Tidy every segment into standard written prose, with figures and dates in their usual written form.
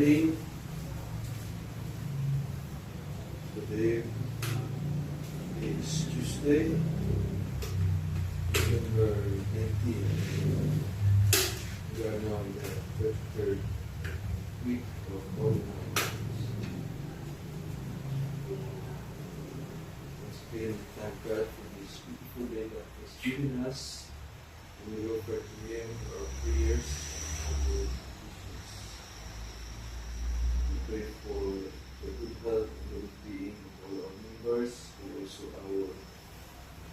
morning. Today is Tuesday, November 19. We are now in the 33rd week of Holy Month. Once again, thank God for this beautiful day that He has given us, and we offer to Him our prayers and our wishes. We pray for the good health and the well-being of all our neighbors, and also our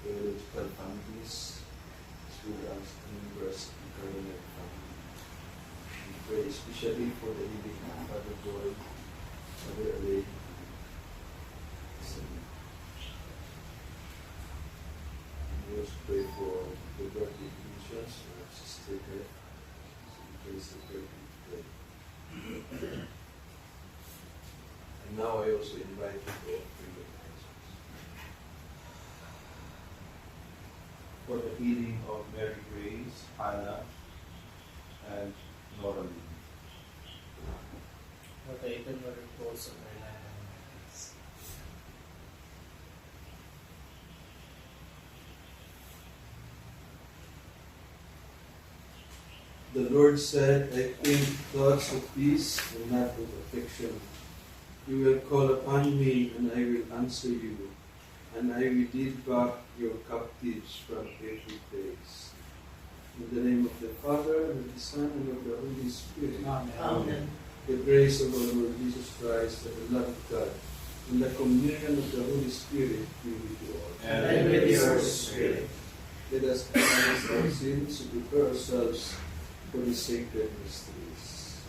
biological families, as well as members of the Caroline family. We pray especially for the healing of Father Joy, Father Elaine, and we also pray for the birthday intentions of Sister Beth, so we praise the birthday today. And now I also invite you to offer your prayers. For the healing of Mary Grace, Hannah, and Nora Lee. For the eternal repose of my life and peace. The Lord said, I think thoughts of peace and not of affliction. You will call upon me, and I will answer you, and I will lead back your captives from every place. In the name of the Father, and of the Son, and of the Holy Spirit. Amen. Amen. The grace of our Lord Jesus Christ, and the love of God, and the communion of the Holy Spirit be with you all. And with your spirit. Let us confess our sins and prepare ourselves for the sacred mysteries.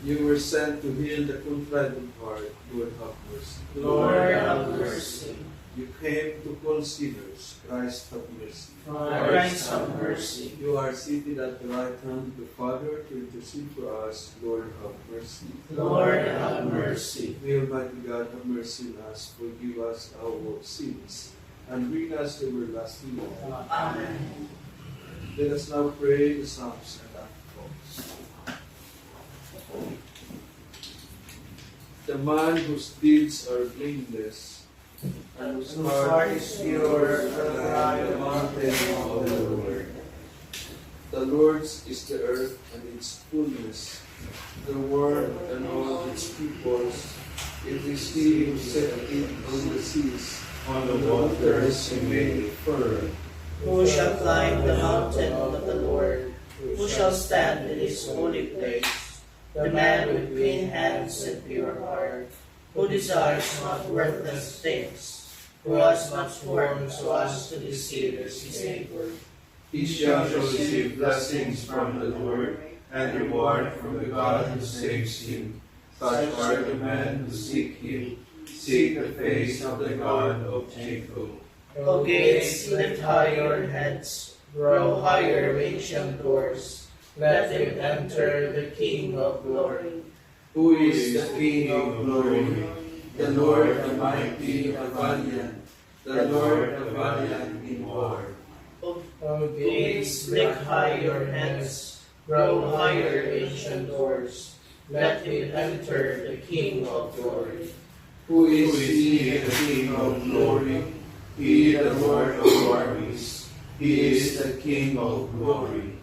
You were sent to heal the contrite of heart. Lord, have mercy. Lord, have mercy. You came to call sinners. Christ, have mercy. Christ, have mercy. You are seated at the right hand of the Father to intercede for us. Lord, have mercy. Lord, have mercy. May Almighty God have mercy on us, forgive us our sins, and bring us to everlasting life. Amen. Let us now pray the Psalms and antiphons. The man whose deeds are blameless, and whose heart is pure, shall climb the mountain of the Lord. The Lord's is the earth and its fullness, the world and all its peoples. It is He who set it on the seas, On the waters He made it firm. Who shall climb the mountain of the Lord? Who shall stand in His holy place? The man with clean hands and pure heart, who desires not worthless things, who has not sworn so as to deceive His neighbor. He shall receive blessings from the Lord, and reward from the God who saves him. Such are the men who seek Him, seek the face of the God of Jacob. O gates, lift high your heads, grow higher, ancient doors. Let him enter, the King of glory. Who is the King of glory? The Lord Almighty, the valiant, the Lord the valiant in war. O gates, lift high your heads, grow higher, ancient doors. Let him enter, the King of glory. Who is He, the King of glory? He, the Lord of armies. He is the King of glory.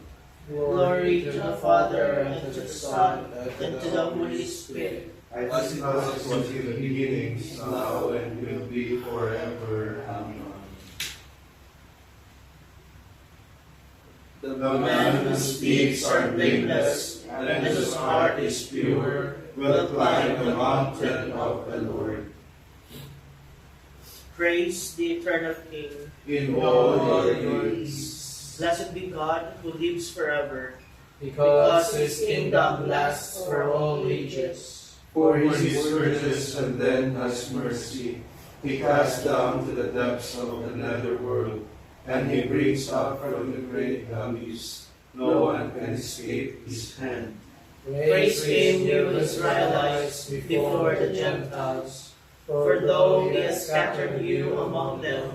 Glory to the Father, and to the Son, and to the Holy Spirit. As it was in the beginning, now and will be forever. Amen. The The man whose deeds are blameless, and whose heart is pure, will climb the mountain of the Lord. praise the eternal King. In all your deeds. Blessed be God, who lives forever, Because His kingdom lasts for all ages. For He searches and then has mercy. He casts down to the depths of the nether world, and He brings up from the great abyss. No one can escape His hand. praise Him, you Israelites, before the Gentiles. For though He has scattered you among them,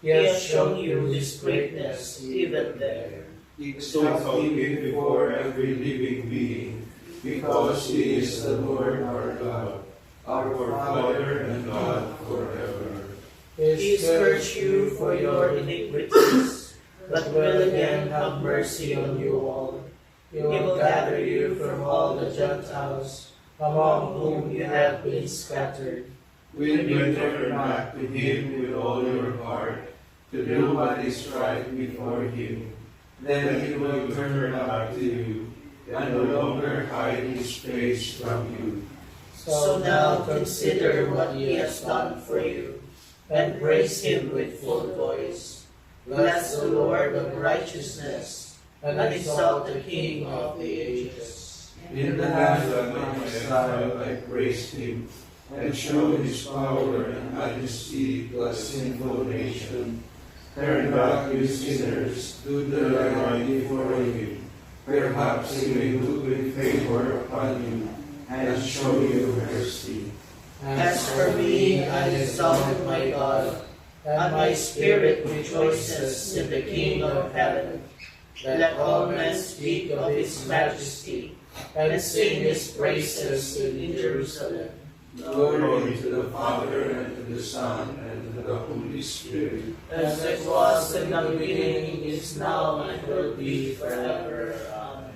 He has shown you His greatness even there. Exalt Him before every living being, because He is the Lord our God, our Father and God forever. He scourged you for your iniquities, but will again have mercy on you all. He will gather you from all the Gentiles, among whom you have been scattered. When you turn back to Him with all your heart, to do what is right before Him, then He will turn back to you, and no longer hide His face from you. So now consider what He has done for you, and praise Him with full voice. Bless the Lord of righteousness, and exalt the King of the ages. In the land of my exile I praised Him, and showed His power and majesty to a sinful nation. Turn back, you sinners, do the right before Him. Perhaps He may look with favor upon you, and show you mercy. As for me, I exalt my God, and my spirit rejoices in the King of heaven. Let all men speak of His majesty, and sing His praises in Jerusalem. Glory to the Father, and to the Son, and to the Holy Spirit. As it was in the beginning, is now, and will be forever. Amen.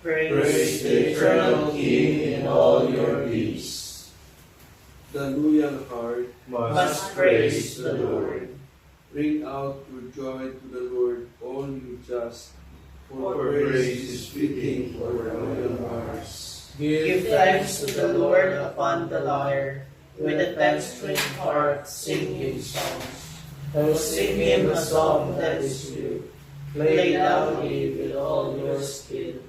Praise the eternal King in all your deeds. The loyal heart Must praise the Lord. bring out your joy to the Lord, all you just, For praise is fitting for royal hearts. Give thanks to the Lord upon the lyre. With a thanksgiving heart, sing Him songs. O sing Him a song that is new. Play loudly with all your skill.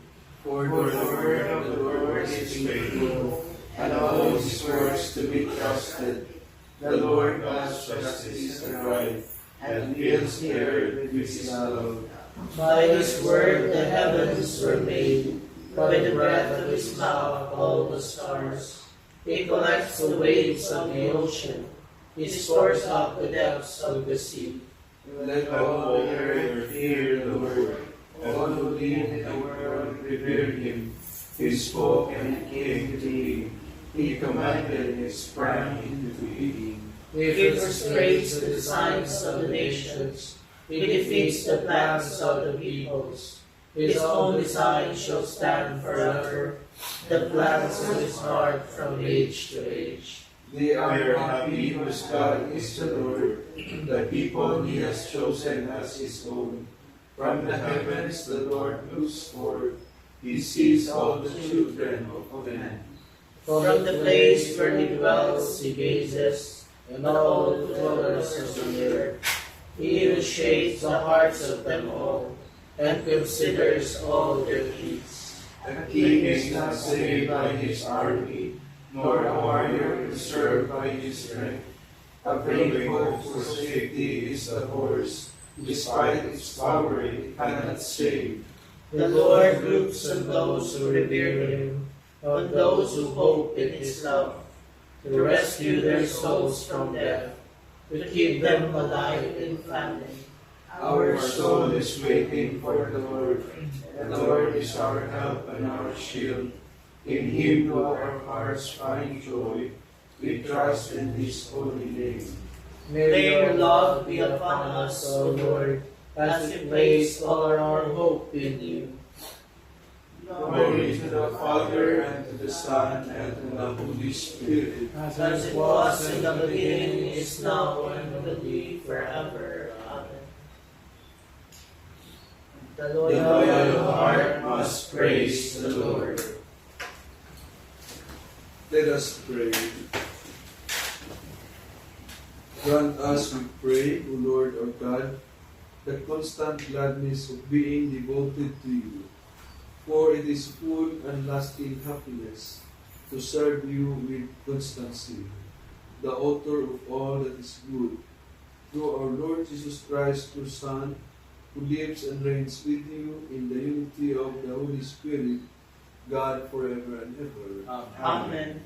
for For the word of the Lord is faithful, and all His works to be trusted. The Lord loves justice and right, and fills the earth with His love. By His word the heavens were made. By the breath of His mouth all the stars. He collects the waves of the ocean. He stores up the depths of the sea. Let all the earth fear the Lord. All who live in the world revere Him. He spoke and it came to be. He commanded it sprang into being. He frustrates the designs of the nations. He defeats the plans of the peoples. His own design shall stand forever, the plans of His heart from age to age. They are happy whose God is the Lord, the people He has chosen as His own. From the heavens the Lord looks forth. He sees all the children of men. From the place where He dwells He gazes, and all the dwellers of the earth. He even shades the hearts of them all, and considers all their deeds. A king is not saved by his army, nor a warrior preserved by his strength. A vain hope for safety is the horse. Despite its power, it cannot save. The Lord looks on those who revere Him, on those who hope in His love, to rescue their souls from death, to keep them alive in famine. Our soul is waiting for the Lord. The Lord is our help and our shield. In Him do our hearts find joy. We trust in His holy name. May your love be upon us, O Lord, as we place all our hope in You. Glory to the Father, and to the Son, and to the Holy Spirit. As it was in the beginning, is now, and will be forever. Amen. The The loyal heart must praise the Lord. Let us pray. Grant us, we pray, O Lord our God, the constant gladness of being devoted to You. For it is full and lasting happiness to serve You with constancy, the author of all that is good, through our Lord Jesus Christ, Your Son, who lives and reigns with You in the unity of the Holy Spirit, God forever and ever. Amen.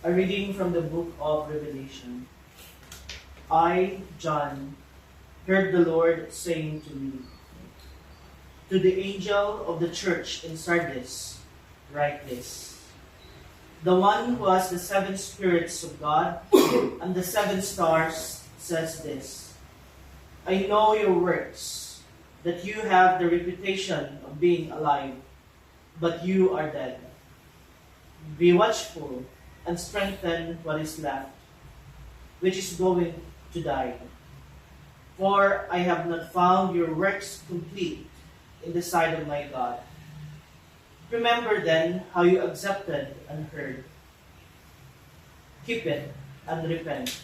A reading from the book of Revelation. I, John, heard the Lord saying to me, "To the angel of the church in Sardis, write this. The one who has the 7 spirits of God and the 7 stars says this: I know your works, that you have the reputation of being alive, but you are dead. Be watchful and strengthen what is left, which is going to die. For I have not found your works complete in the sight of my God. Remember then how you accepted and heard. Keep it and repent.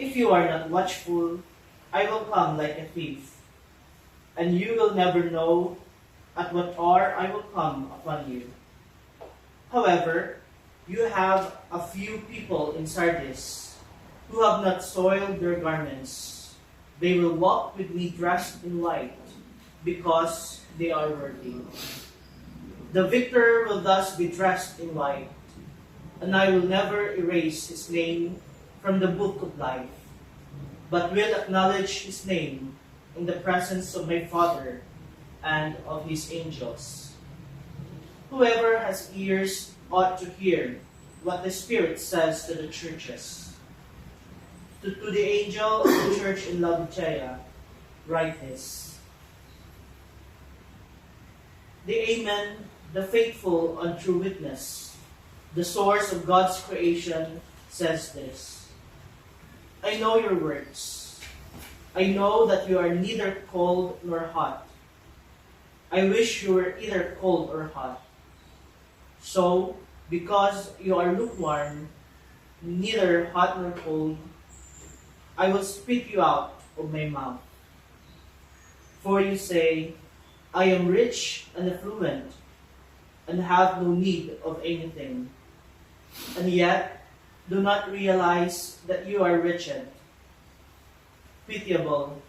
If you are not watchful, I will come like a thief, and you will never know at what hour I will come upon you. However, you have a few people in Sardis who have not soiled their garments. They will walk with me dressed in white, because they are worthy. The victor will thus be dressed in white, and I will never erase his name from the book of life, but will acknowledge his name in the presence of my Father and of his angels. Whoever has ears ought to hear what the Spirit says to the churches. To the angel of the church in Laodicea, write this. The Amen, the faithful and true witness, the source of God's creation, says this: I know your works. I know that you are neither cold nor hot. I wish you were either cold or hot. So, because you are lukewarm, neither hot nor cold, I will spit you out of my mouth. For you say, I am rich and affluent, and have no need of anything, and yet do not realize that you are wretched, pitiable,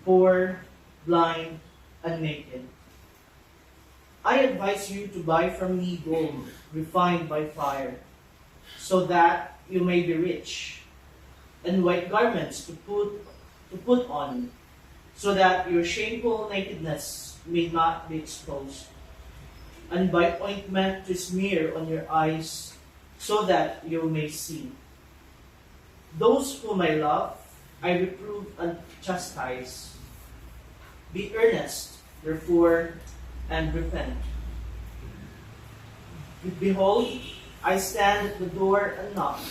poor, blind, and naked. I advise you to buy from me gold refined by fire, so that you may be rich, and white garments to put on, so that your shameful nakedness may not be exposed, and by ointment to smear on your eyes, so that you may see. Those whom I love, I reprove and chastise. Be earnest, therefore, and repent. Behold, I stand at the door and knock.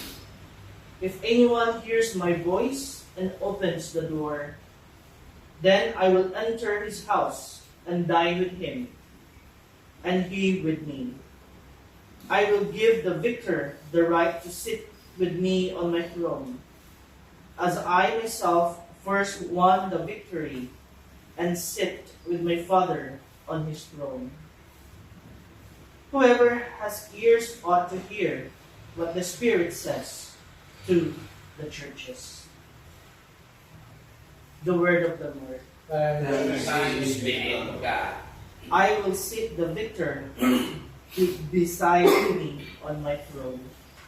If anyone hears my voice and opens the door, then I will enter his house and dine with him, and he with me. I will give the victor the right to sit with me on my throne, as I myself first won the victory and sit with my Father on his throne. Whoever has ears ought to hear what the Spirit says to the churches. The word of the Lord. Thanks be to God. I will sit the victor beside me on my throne.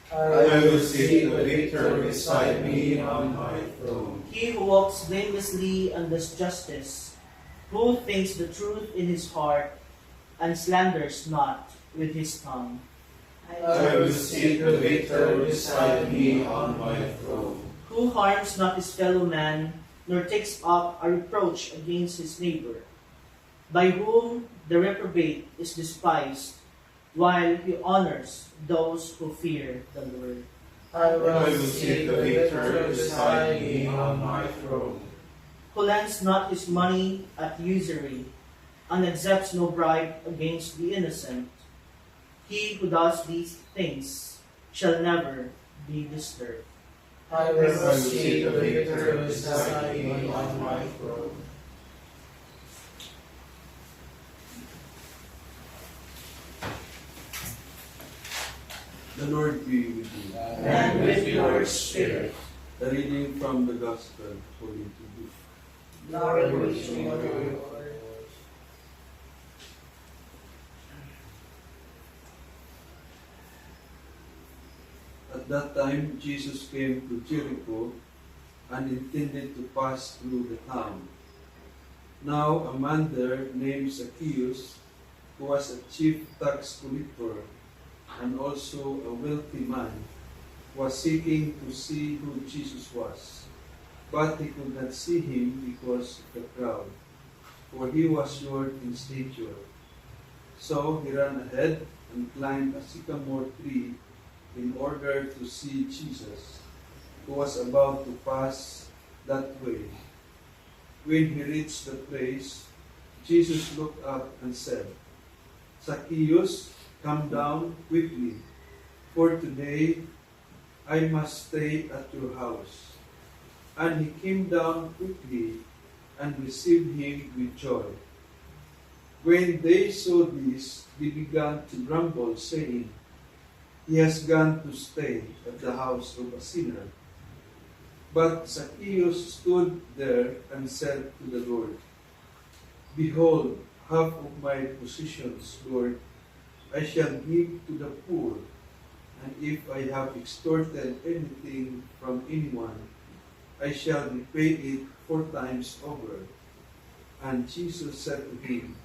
I will sit the victor beside me on my throne. He who walks blamelessly and does justice, who thinks the truth in his heart and slanders not with his tongue. I will sit the victor beside me on my throne. Who harms not his fellow man, nor takes up a reproach against his neighbor, by whom the reprobate is despised, while he honors those who fear the Lord. I will sit the victor beside me on my throne. Who lends not his money at usury, and accepts no bribe against the innocent. He who does these things shall never be disturbed. I will sit the victor beside me on my throne. The Lord be with you. And with your spirit. The reading from the Gospel according to Luke. Glory to you, Lord. At that time, Jesus came to Jericho and intended to pass through the town. Now, a man there named Zacchaeus, who was a chief tax collector and also a wealthy man, was seeking to see who Jesus was. But he could not see him because of the crowd, for he was short in stature. So he ran ahead and climbed a sycamore tree in order to see Jesus, who was about to pass that way. When he reached the place, Jesus looked up and said, "Zacchaeus, come down quickly, for today I must stay at your house." And he came down quickly and received him with joy. When they saw this, they began to grumble, saying, "He has gone to stay at the house of a sinner." But Zacchaeus stood there and said to the Lord, "Behold, half of my possessions, Lord, I shall give to the poor, and if I have extorted anything from anyone, I shall repay it 4 times over." And Jesus said to him,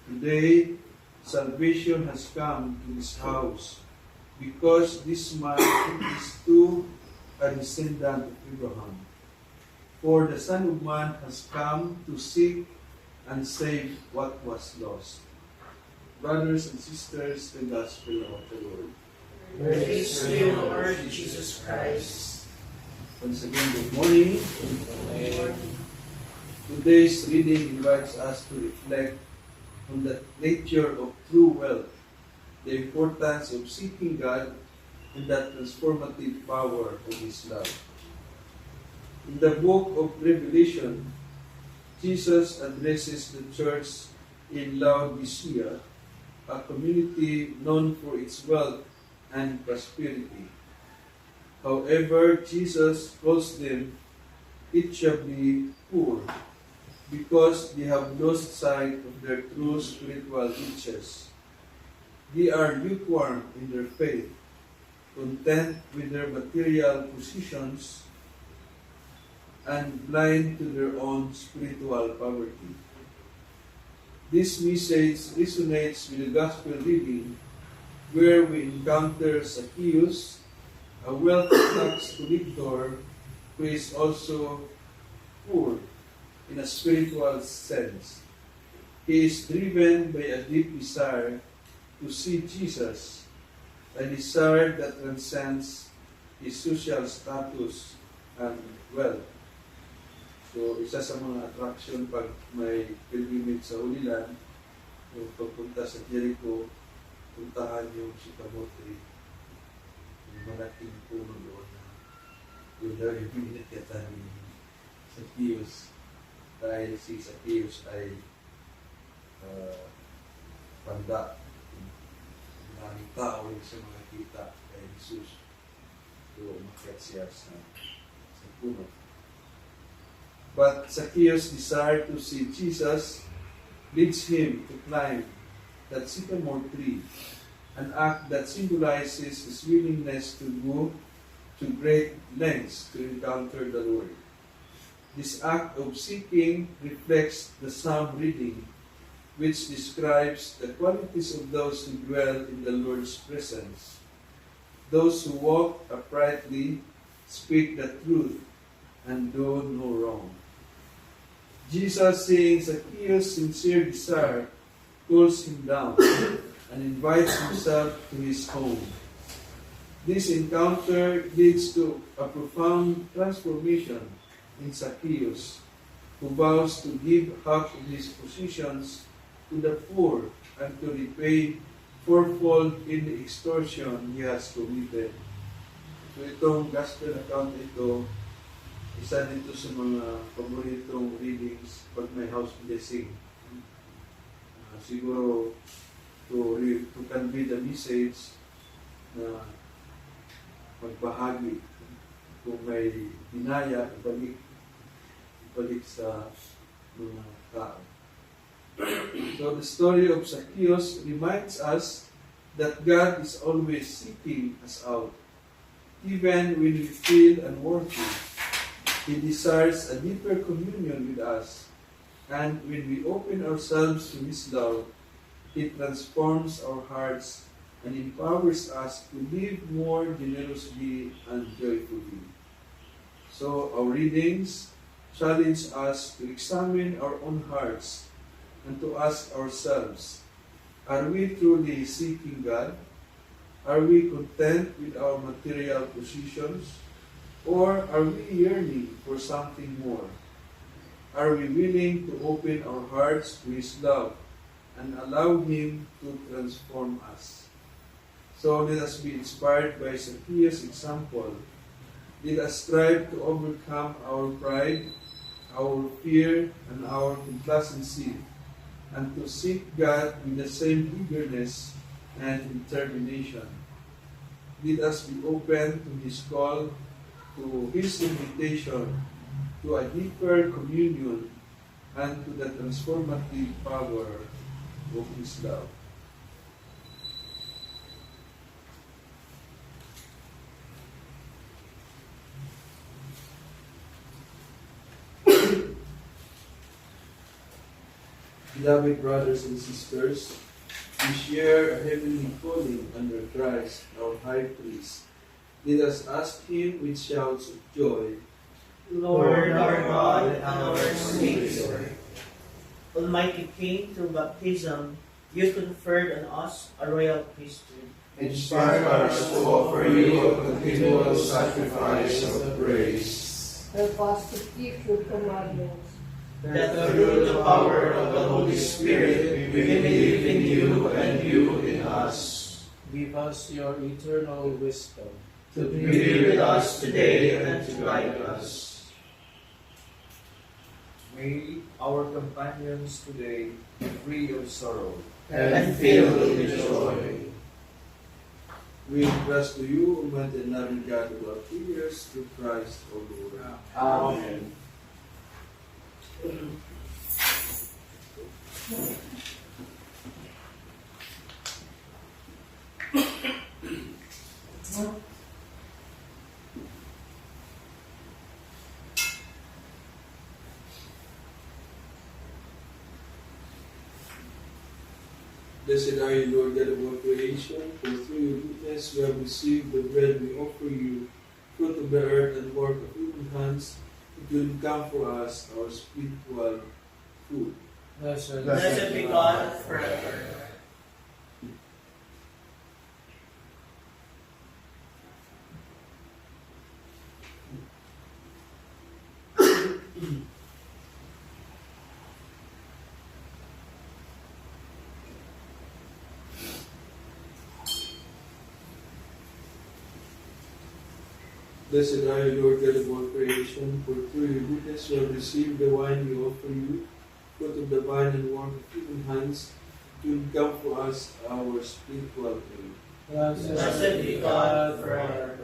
"Today salvation has come to this house, because this man is too a descendant of Abraham. For the Son of Man has come to seek and save what was lost." Brothers and sisters, the Gospel of the Lord. Praise to you, Lord Jesus Christ. Once again, good morning. Today's reading invites us to reflect on the nature of true wealth, the importance of seeking God, and the transformative power of His love. In the book of Revelation, Jesus addresses the church in Laodicea, a community known for its wealth and prosperity. However, Jesus calls them pitiably poor because they have lost sight of their true spiritual riches. They are lukewarm in their faith, content with their material possessions, and blind to their own spiritual poverty. This message resonates with the Gospel reading, where we encounter Zacchaeus, a wealthy tax collector who is also poor in a spiritual sense. He is driven by a deep desire to see Jesus, a desire that transcends his social status and wealth. So, isa sa mga attraction pag may pilgrimage sa Holy Land, o pagpunta sa Jericho, puntahan yung sycamore tree, yung malaking puno doon na yun daw yung pinakita ni Zacchaeus. Dahil si Zacchaeus ay panda. Maraming tao yung sa mga kita kay Jesus. So, umakyat siya sa puno. But Zacchaeus' desire to see Jesus leads him to climb that sycamore tree, an act that symbolizes his willingness to go to great lengths to encounter the Lord. This act of seeking reflects the psalm reading, which describes the qualities of those who dwell in the Lord's presence. Those who walk uprightly, speak the truth, and do no wrong. Jesus, seeing Zacchaeus' sincere desire, calls him down and invites himself to his home. This encounter leads to a profound transformation in Zacchaeus, who vows to give half of his possessions to the poor and to repay fourfold in the extortion he has committed. So itong gospel account ito, isa dito sa mga paboritong readings pag may house blessing. Siguro to convey the message na magbahagi kung may dinaya, ibalik sa mga tao. So the story of Zacchaeus reminds us that God is always seeking us out, even when we feel unworthy. He desires a deeper communion with us, and when we open ourselves to His love, He transforms our hearts and empowers us to live more generously and joyfully. So our readings challenge us to examine our own hearts and to ask ourselves, are we truly seeking God? Are we content with our material possessions? Or are we yearning for something more? Are we willing to open our hearts to His love and allow Him to transform us? So let us be inspired by Zacchaeus' example. Let us strive to overcome our pride, our fear, and our complacency, and to seek God with the same eagerness and determination. Let us be open to His call, to His invitation, to a deeper communion, and to the transformative power of His love. Beloved brothers and sisters, we share a heavenly calling under Christ, our High Priest. Let us ask Him with shouts of joy. Lord our God and our Savior, Almighty King, through baptism, you conferred on us a royal priesthood. Inspire us to offer you a continual sacrifice of praise. Help us to keep your commandments. That through the power of the Holy Spirit we may believe in you and you in us. Give us your eternal wisdom. To be with us today and to guide us. May our companions today be free of sorrow And filled with joy. We entrust to you, Almighty and loving God, of our prayers through Christ our Lord. Amen. Blessed are you, Lord God of all creation, for through your goodness we have received the bread we offer you, fruit of the earth and work of human hands. It will become for us our spiritual food. Blessed be God forever. Blessed are you, Lord God of all creation, for through your goodness we have received the wine we offer you, fruit of the vine and work of human hands. It will become for us our spiritual food. Blessed be God forever.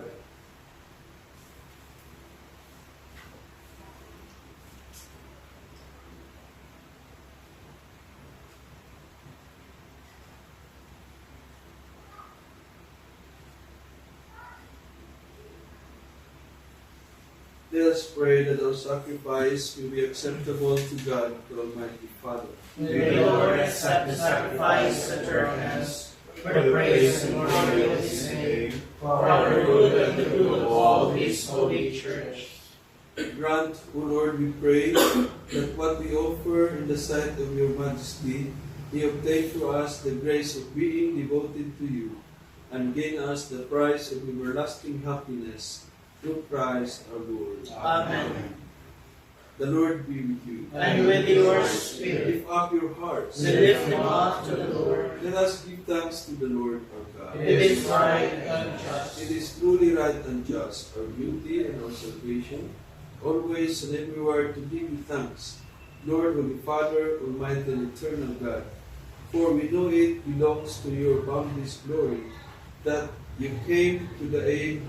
Let us pray that our sacrifice will be acceptable to God, the Almighty Father. May the Lord accept the sacrifice at your hands for the praise and glory of His name, for our good and the good of all His holy church. Grant, O Lord, we pray, that what we offer in the sight of your majesty may obtain to us the grace of being devoted to you, and gain us the prize of everlasting happiness through Christ our Lord. Amen. The Lord be with you. And with your spirit, Lift up your hearts. we lift them up to the Lord. Let us give thanks to the Lord our God. It is right and just. It is truly right and just, our duty and our salvation, always and everywhere to give you thanks, Lord, Holy Father, Almighty and Eternal God. For we know it belongs to your boundless glory that you came to the aid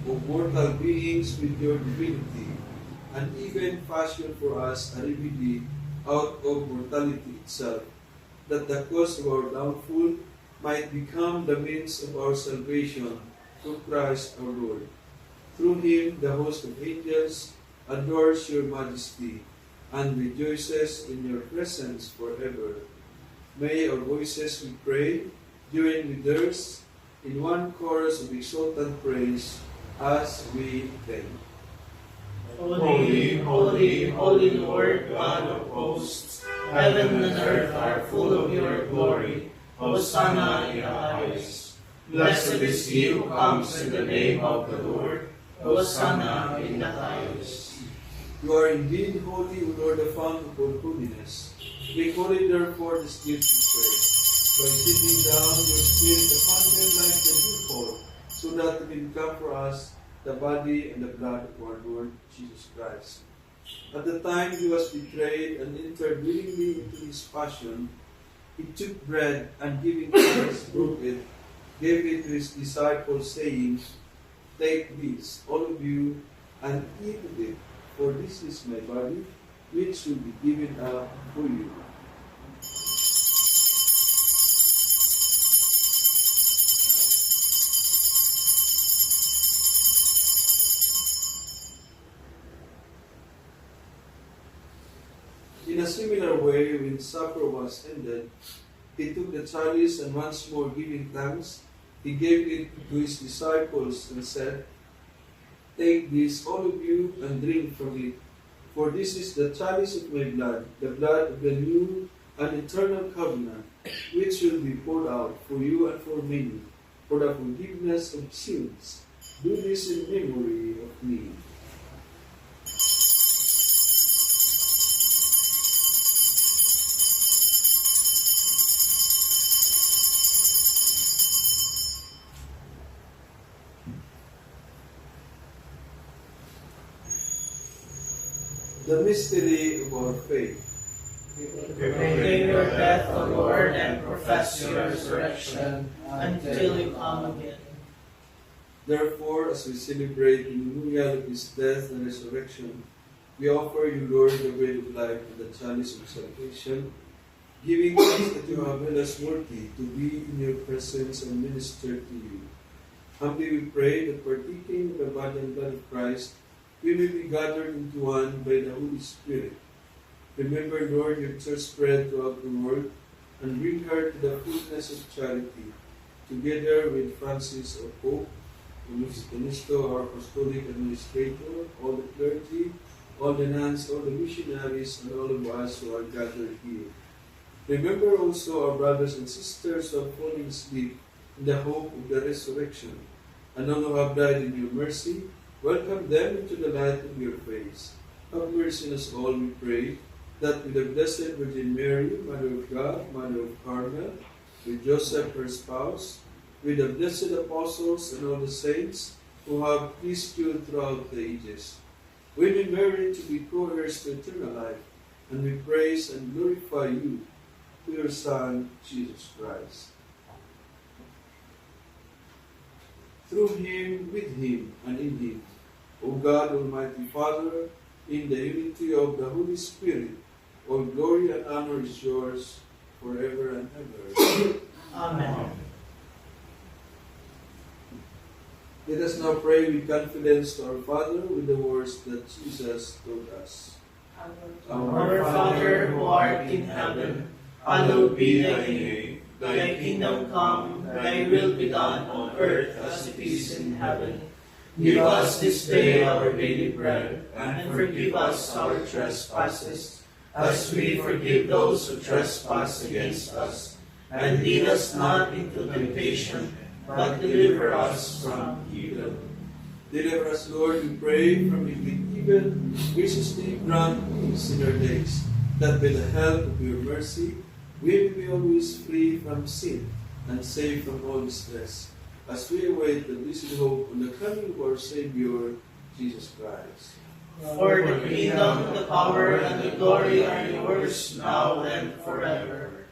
of mortal beings with your divinity, and even fashioned for us a remedy out of mortality itself, that the cause of our downfall might become the means of our salvation through Christ our Lord. Through him, the host of angels adores your majesty and rejoices in your presence forever. May our voices, we pray, join with theirs in one chorus of exultant praise as we thank. Holy, holy, holy Lord, God of hosts, heaven and earth are full of your glory. Hosanna in the highest. Blessed is he who comes in the name of the Lord. Hosanna in the highest. You are indeed holy, O Lord, the fount of all holiness. Make holy, therefore, this gift we pray, by sending down your Spirit upon them like the dewfall, so that it will become for us the body and the blood of our Lord Jesus Christ. At the time he was betrayed and entered willingly into his passion, he took bread and giving thanks, broke it, gave it to his disciples, saying, "Take this, all of you, and eat of it, for this is my body, which will be given up for you." In a similar way, when supper was ended, he took the chalice and once more giving thanks, he gave it to his disciples and said, "Take this, all of you, and drink from it, for this is the chalice of my blood, the blood of the new and eternal covenant, which will be poured out for you and for many, for the forgiveness of sins. Do this in memory of me." The mystery of our faith. Proclaim your death, O Lord, and profess your resurrection until you come again. Therefore, as we celebrate the memorial of his death and resurrection, we offer you, Lord, the bread of life and the chalice of salvation, giving thanks that you have made us worthy to be in your presence and minister to you. Humbly we pray that partaking of the body and blood of Christ, we may be gathered into one by the Holy Spirit. Remember, Lord, your church spread throughout the world, and bring her to the fullness of charity, together with Francis, our Pope, Ernesto, our apostolic administrator, all the clergy, all the nuns, all the missionaries, and all of us who are gathered here. Remember also our brothers and sisters who have fallen asleep in the hope of the resurrection, and all who have died in your mercy. Welcome them into the light of your face. Have mercy on us all, we pray, that with the Blessed Virgin Mary, Mother of God, Mother of Carmel, with Joseph her spouse, with the blessed apostles and all the saints who have pleased you throughout the ages, we may merit to be co-heirs to eternal life, and we praise and glorify you through your Son, Jesus Christ. Through him, with him, and in him, O God, Almighty Father, in the unity of the Holy Spirit, all glory and honor is yours forever and ever. Amen. Let us now pray with confidence to our Father with the words that Jesus taught us. Our Father who art in heaven, hallowed be thy name. Thy kingdom come, thy will be done on earth as it is in heaven. Give us this day our daily bread, and forgive us our trespasses, as we forgive those who trespass against us. And lead us not into temptation, but deliver us from evil. Deliver us, Lord, we pray, from evil. Graciously grant peace in our days, that by the help of your mercy, we may be always free from sin and safe from all distress, as we await the blessed hope on the coming of our Savior, Jesus Christ. For the kingdom, the power, and the glory are yours, now and forever.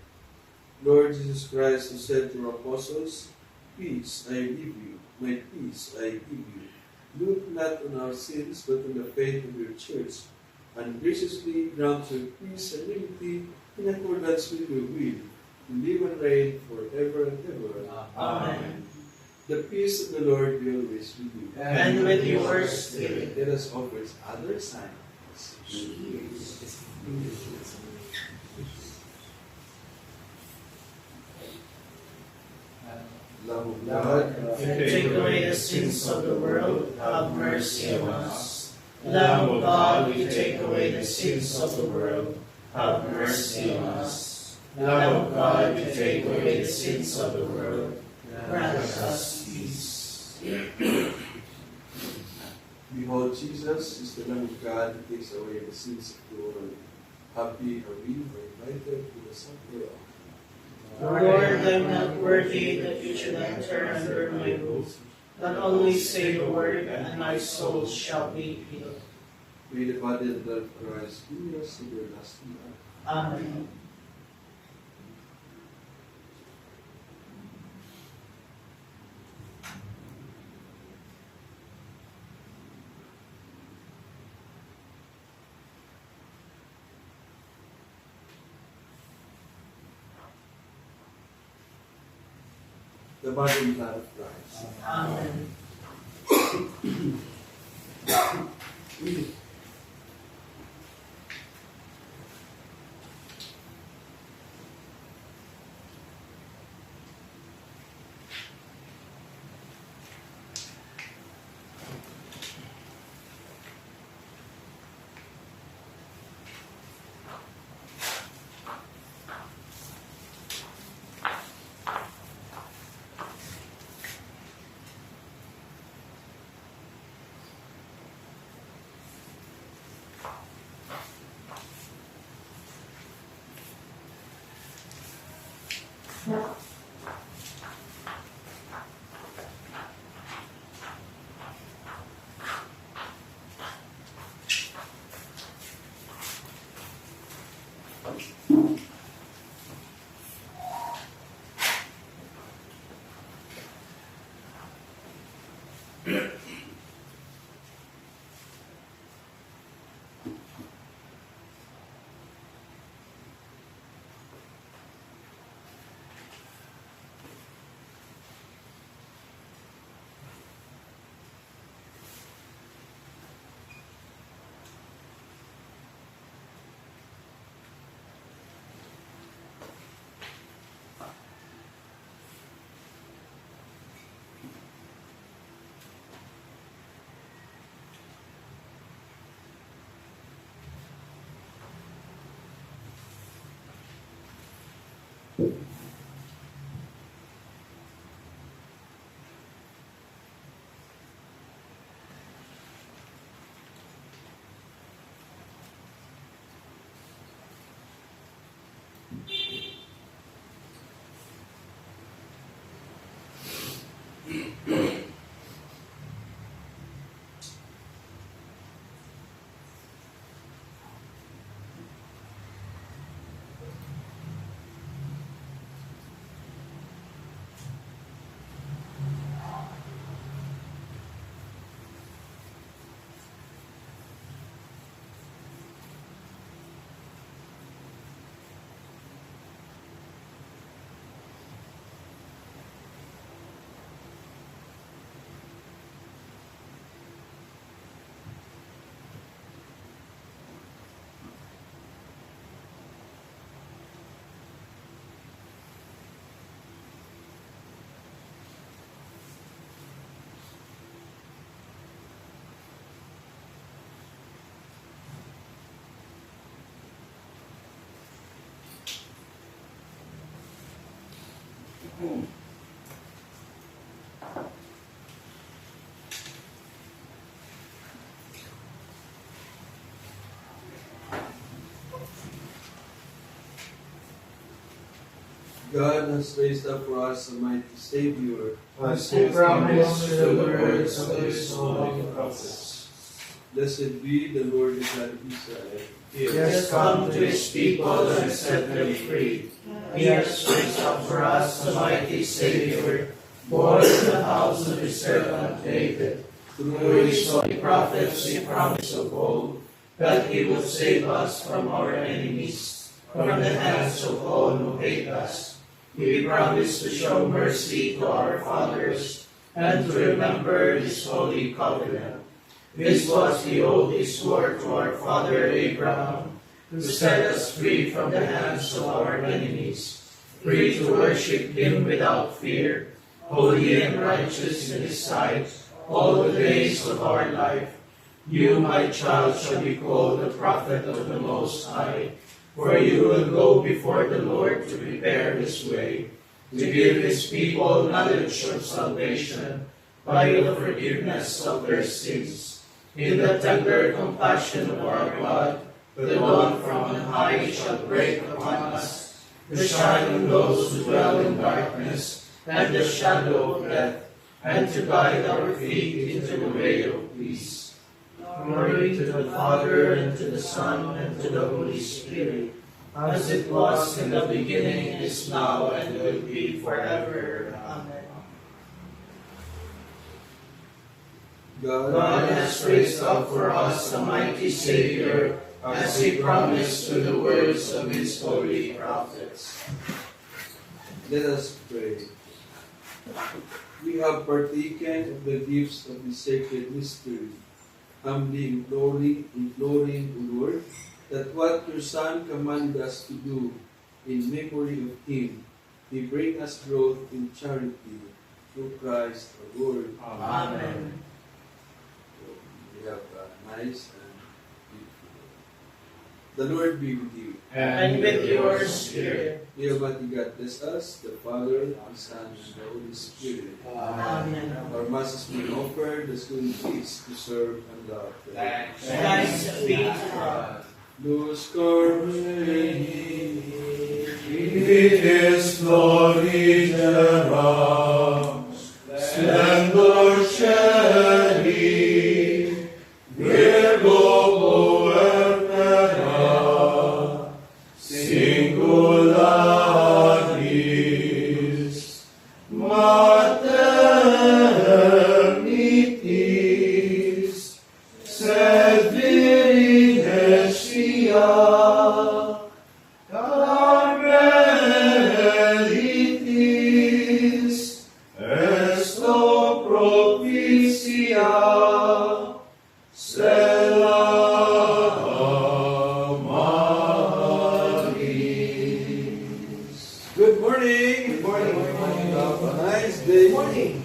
Lord Jesus Christ, who said to our apostles, "Peace I give you, my peace I give you. Look not on our sins, but on the faith of your church, and graciously grant your peace and unity in accordance with your will, to live and reign forever and ever." Amen. The peace of the Lord be always with you. And with your spirit. Let us offer other signs. Love of God, And take away the sins of the world, have mercy on us. Lamb of God, you take away the sins of the world, have mercy on us. Lamb of God, you take away the sins of the world, grant us peace. behold, Jesus is the Lamb of God who takes away the sins of the world. Happy are we who are invited to the supper of Lord, I am not worthy that you should enter under my roof, but only say the word, and my soul shall be healed. May the body and blood of Christ be us to everlasting life. Amen. The body and blood of Christ. Amen. God has raised up for us a mighty Savior. As He he promised promised through through the the words words of of his his holy holy prophets. prophets. Blessed be the Lord God of Israel. He He has come to his people and set them free. He has raised up for us a mighty Savior, born in the house of his servant David. Through his holy prophets he promised of old that he would save us from our enemies, from the hands of all who hate us. He promised to show mercy to our fathers, and to remember His holy covenant. This was the oath He swore to our father Abraham, to set us free from the hands of our enemies, free to worship Him without fear, holy and righteous in His sight, all the days of our life. You, my child, shall be called the prophet of the Most High, for you will go before the Lord to prepare His way, to give His people knowledge of salvation, by the forgiveness of their sins. In the tender compassion of our God, the dawn from on high shall break upon us, to shine on those who dwell in darkness and the shadow of death, and to guide our feet into the way of peace. Glory to the Father, and to the Son, and to the Holy Spirit, as it was in the beginning, is now, and will be forever. Amen. God has raised up for us a mighty Savior, as He promised through the words of His holy prophets. Let us pray. We have partaken of the gifts of the sacred mystery, humbly imploring, O Lord, that what your Son commanded us to do in memory of Him, He bring us growth in charity through Christ our Lord. Amen. We have a nice and beautiful Lord. The Lord be with you. And with your spirit. May Almighty God bless us, the Father, the Son, and the Holy Spirit. Amen. Our Mass has been offered as good deeds to serve and love. Thanks be to God. Luz Carmeni, His glory thereof, splendor sharing, Virgo poetera, singularis, maternitis, sed virines sia, Carmelitis, esto propicia, Stella Maris. good morning. Good morning. Have a nice day. Morning.